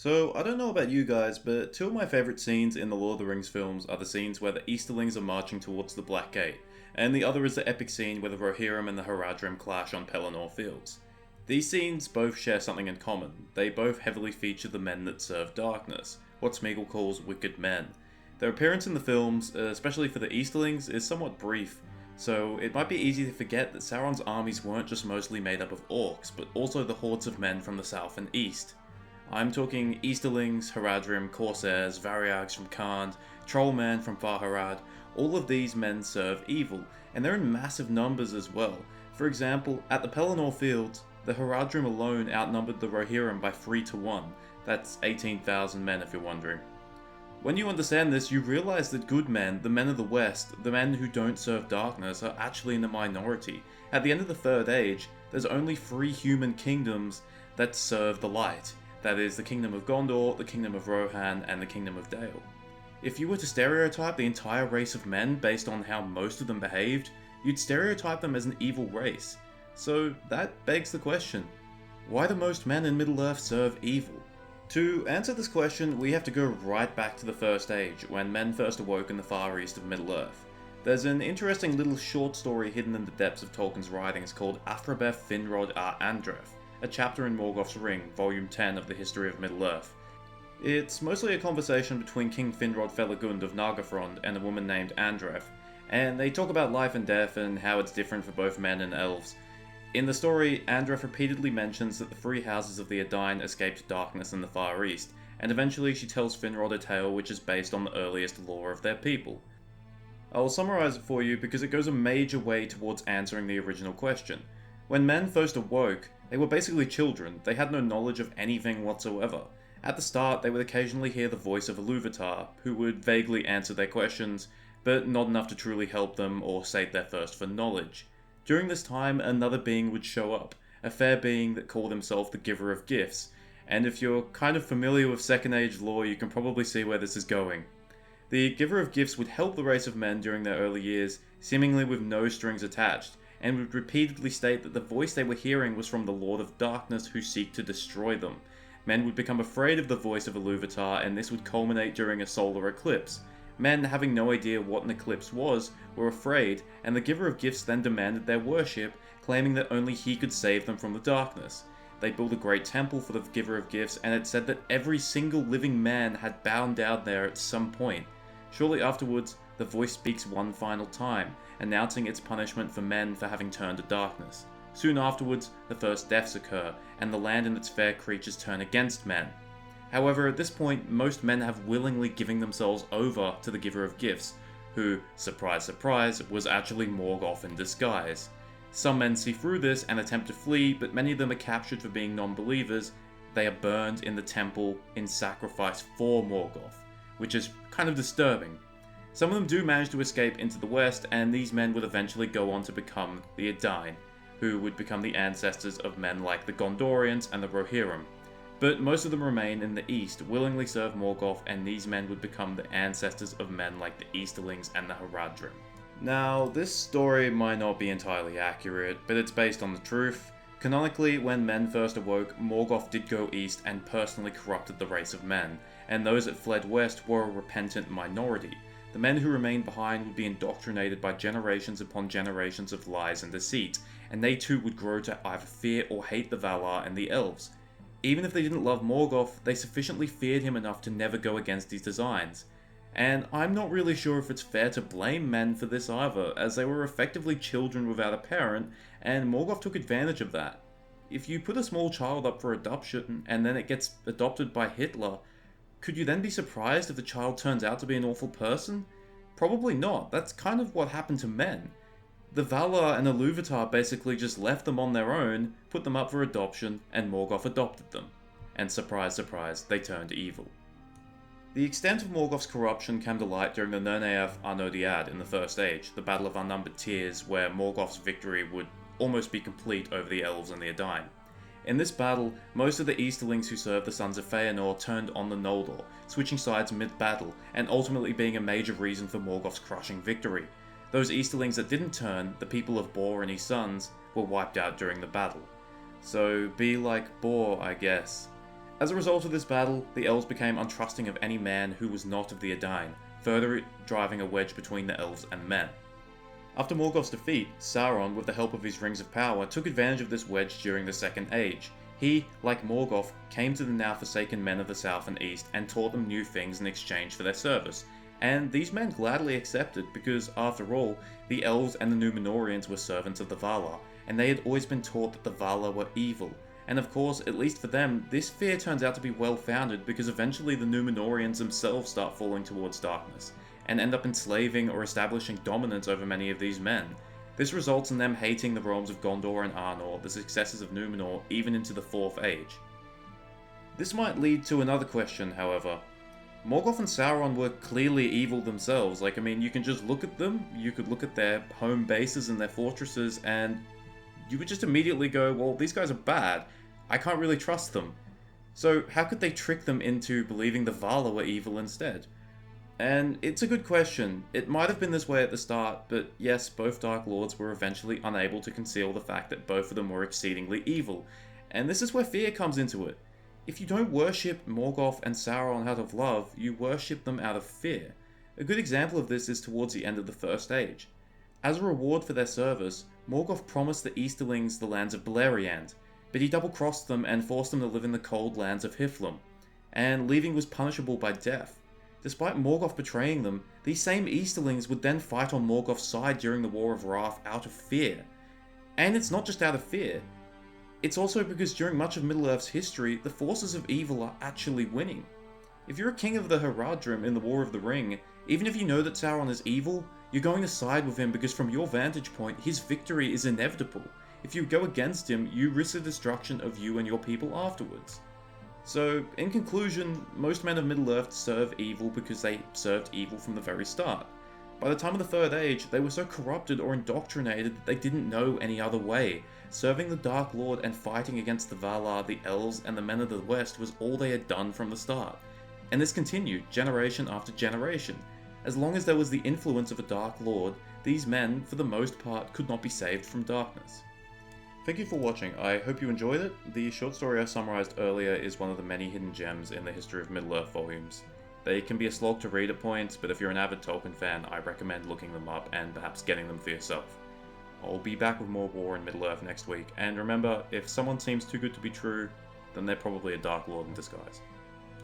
So, I don't know about you guys, but two of my favourite scenes in the Lord of the Rings films are the scenes where the Easterlings are marching towards the Black Gate, and the other is the epic scene where the Rohirrim and the Haradrim clash on Pelennor Fields. These scenes both share something in common. They both heavily feature the men that serve darkness, what Smeagol calls wicked men. Their appearance in the films, especially for the Easterlings, is somewhat brief, so it might be easy to forget that Sauron's armies weren't just mostly made up of orcs, but also the hordes of men from the south and east. I'm talking Easterlings, Haradrim, Corsairs, Variags from Khand, Trollmen from Far-Harad. All of these men serve evil, and they're in massive numbers as well. For example, at the Pelennor Fields, the Haradrim alone outnumbered the Rohirrim by 3 to 1. That's 18,000 men if you're wondering. When you understand this, you realise that good men, the men of the West, the men who don't serve darkness, are actually in the minority. At the end of the Third Age, there's only 3 human kingdoms that serve the light. That is, the Kingdom of Gondor, the Kingdom of Rohan, and the Kingdom of Dale. If you were to stereotype the entire race of men based on how most of them behaved, you'd stereotype them as an evil race. So that begs the question, why do most men in Middle-earth serve evil? To answer this question, we have to go right back to the First Age, when men first awoke in the far east of Middle-earth. There's an interesting little short story hidden in the depths of Tolkien's writings called Athrabeth Finrod ar Andref, a chapter in Morgoth's Ring, Volume 10 of the History of Middle-earth. It's mostly a conversation between King Finrod Felagund of Nargothrond and a woman named Andref, and they talk about life and death and how it's different for both men and elves. In the story, Andref repeatedly mentions that the 3 houses of the Edain escaped darkness in the Far East, and eventually she tells Finrod a tale which is based on the earliest lore of their people. I'll summarise it for you because it goes a major way towards answering the original question. When men first awoke, they were basically children. They had no knowledge of anything whatsoever. At the start, they would occasionally hear the voice of Iluvatar, who would vaguely answer their questions, but not enough to truly help them or sate their thirst for knowledge. During this time, another being would show up, a fair being that called himself the Giver of Gifts, and if you're kind of familiar with Second Age lore, you can probably see where this is going. The Giver of Gifts would help the race of men during their early years, seemingly with no strings attached, and would repeatedly state that the voice they were hearing was from the Lord of Darkness who seek to destroy them. Men would become afraid of the voice of Iluvatar, and this would culminate during a solar eclipse. Men, having no idea what an eclipse was, were afraid, and the Giver of Gifts then demanded their worship, claiming that only he could save them from the darkness. They built a great temple for the Giver of Gifts, and it said that every single living man had bowed down there at some point. Shortly afterwards, the voice speaks one final time, announcing its punishment for men for having turned to darkness. Soon afterwards, the first deaths occur, and the land and its fair creatures turn against men. However, at this point, most men have willingly given themselves over to the Giver of Gifts, who, surprise surprise, was actually Morgoth in disguise. Some men see through this and attempt to flee, but many of them are captured for being non-believers. They are burned in the temple in sacrifice for Morgoth, which is kind of disturbing. Some of them do manage to escape into the west, and these men would eventually go on to become the Edain, who would become the ancestors of men like the Gondorians and the Rohirrim. But most of them remain in the east, willingly serve Morgoth, and these men would become the ancestors of men like the Easterlings and the Haradrim. Now, this story might not be entirely accurate, but it's based on the truth. Canonically, when men first awoke, Morgoth did go east and personally corrupted the race of men, and those that fled west were a repentant minority. The men who remained behind would be indoctrinated by generations upon generations of lies and deceit, and they too would grow to either fear or hate the Valar and the Elves. Even if they didn't love Morgoth, they sufficiently feared him enough to never go against his designs. And I'm not really sure if it's fair to blame men for this either, as they were effectively children without a parent, and Morgoth took advantage of that. If you put a small child up for adoption, and then it gets adopted by Hitler, could you then be surprised if the child turns out to be an awful person? Probably not. That's kind of what happened to men. The Valar and Iluvatar basically just left them on their own, put them up for adoption, and Morgoth adopted them. And surprise surprise, they turned evil. The extent of Morgoth's corruption came to light during the Nerneath Arnodiad in the First Age, the Battle of Unnumbered Tears, where Morgoth's victory would almost be complete over the Elves and the Edain. In this battle, most of the Easterlings who served the Sons of Feanor turned on the Noldor, switching sides mid-battle, and ultimately being a major reason for Morgoth's crushing victory. Those Easterlings that didn't turn, the people of Bor and his sons, were wiped out during the battle. So be like Bor, I guess. As a result of this battle, the elves became untrusting of any man who was not of the Edain, further driving a wedge between the elves and men. After Morgoth's defeat, Sauron, with the help of his Rings of Power, took advantage of this wedge during the Second Age. He, like Morgoth, came to the now forsaken men of the South and East and taught them new things in exchange for their service. And these men gladly accepted because, after all, the elves and the Númenóreans were servants of the Valar, and they had always been taught that the Valar were evil. And of course, at least for them, this fear turns out to be well founded because eventually the Númenóreans themselves start falling towards darkness, and end up enslaving or establishing dominance over many of these men. This results in them hating the realms of Gondor and Arnor, the successors of Númenor, even into the Fourth Age. This might lead to another question, however. Morgoth and Sauron were clearly evil themselves. You can just look at them, you could look at their home bases and their fortresses, and you would just immediately go, well, these guys are bad. I can't really trust them. So how could they trick them into believing the Valar were evil instead? And it's a good question. It might have been this way at the start, but yes, both Dark Lords were eventually unable to conceal the fact that both of them were exceedingly evil. And this is where fear comes into it. If you don't worship Morgoth and Sauron out of love, you worship them out of fear. A good example of this is towards the end of the First Age. As a reward for their service, Morgoth promised the Easterlings the lands of Beleriand, but he double-crossed them and forced them to live in the cold lands of Hithlum, and leaving was punishable by death. Despite Morgoth betraying them, these same Easterlings would then fight on Morgoth's side during the War of Wrath out of fear. And it's not just out of fear. It's also because during much of Middle-earth's history, the forces of evil are actually winning. If you're a king of the Haradrim in the War of the Ring, even if you know that Sauron is evil, you're going to side with him because from your vantage point, his victory is inevitable. If you go against him, you risk the destruction of you and your people afterwards. So, in conclusion, most men of Middle-earth serve evil because they served evil from the very start. By the time of the Third Age, they were so corrupted or indoctrinated that they didn't know any other way. Serving the Dark Lord and fighting against the Valar, the Elves, and the Men of the West was all they had done from the start. And this continued, generation after generation. As long as there was the influence of a Dark Lord, these men, for the most part, could not be saved from darkness. Thank you for watching. I hope you enjoyed it. The short story I summarized earlier is one of the many hidden gems in the History of Middle-earth volumes. They can be a slog to read at points, but if you're an avid Tolkien fan, I recommend looking them up and perhaps getting them for yourself. I'll be back with more War in Middle-earth next week, and remember, if someone seems too good to be true, then they're probably a Dark Lord in disguise.